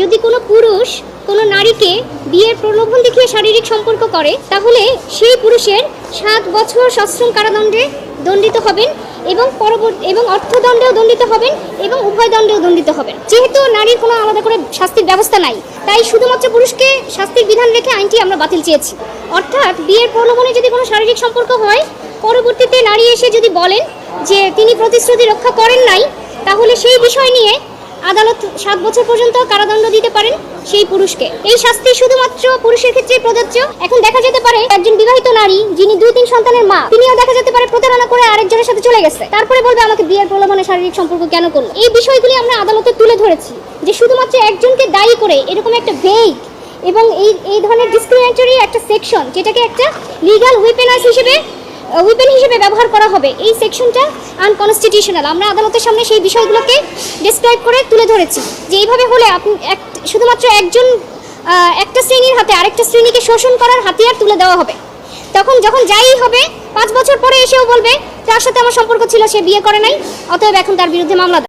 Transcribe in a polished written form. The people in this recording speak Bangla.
যদি কোনো পুরুষ কোনো নারীকে বিয়ের প্রলোভন দেখিয়ে শারীরিক সম্পর্ক করে তাহলে সেই পুরুষের 7 বছর সশ্রম কারাদণ্ডে দণ্ডিত হবেন এবং অর্থদণ্ডেও দণ্ডিত হবেন এবং উভয় দণ্ডেও দণ্ডিত হবেন। যেহেতু নারীর কোনো আলাদা করে শাস্তির ব্যবস্থা নাই, তাই শুধুমাত্র পুরুষকে শাস্তির বিধান রেখে আইনটি আমরা বাতিল চেয়েছি। অর্থাৎ বিয়ের প্রলোভনে যদি কোনো শারীরিক সম্পর্ক হয়, পরবর্তীতে নারী এসে যদি বলেন যে তিনি প্রতিশ্রুতি রক্ষা করেন নাই, তাহলে সেই বিষয় নিয়ে আদালত 7 বছর পর্যন্ত কারাদণ্ড দিতে পারেন সেই পুরুষকে। এই শাস্তি শুধুমাত্র পুরুষের ক্ষেত্রেই প্রযোজ্য। এখন দেখা যেতে পারে একজন বিবাহিত নারী যিনি 2-3 সন্তানের মা, তিনিও দেখা যেতে পারে প্রতারণা করে আরেকজনের সাথে চলে গেছে, তারপরে বলবে আমাকে বিয়ের প্রলোভনে শারীরিক সম্পর্ক কেন করলো। এই বিষয়গুলি আমরা আদালতে তুলে ধরেছি যে শুধুমাত্র একজনকে দায়ী করে এরকম একটা ভেগ এবং এই ধরনের ডিসক্রিমিনেটরি একটা সেকশন, যেটাকে একটা লিগ্যাল উইপেন হিসেবে ব্যবহার করা হবে, এই সেকশনটা আনকনস্টিটিউশনাল। আমরা আদালতের সামনে সেই বিষয়গুলোকে ডেসক্রাইব করে তুলে ধরেছি যে এইভাবে হলে আপনি শুধুমাত্র একটা শ্রেণীর হাতে আরেকটা শ্রেণীকে শোষণ করার হাতিয়ার তুলে দেওয়া হবে। তখন যখন যাই হবে 5 বছর পরে এসেও বলবে তার সাথে আমার সম্পর্ক ছিল, সে বিয়ে করে নাই, অতএব এখন তার বিরুদ্ধে মামলা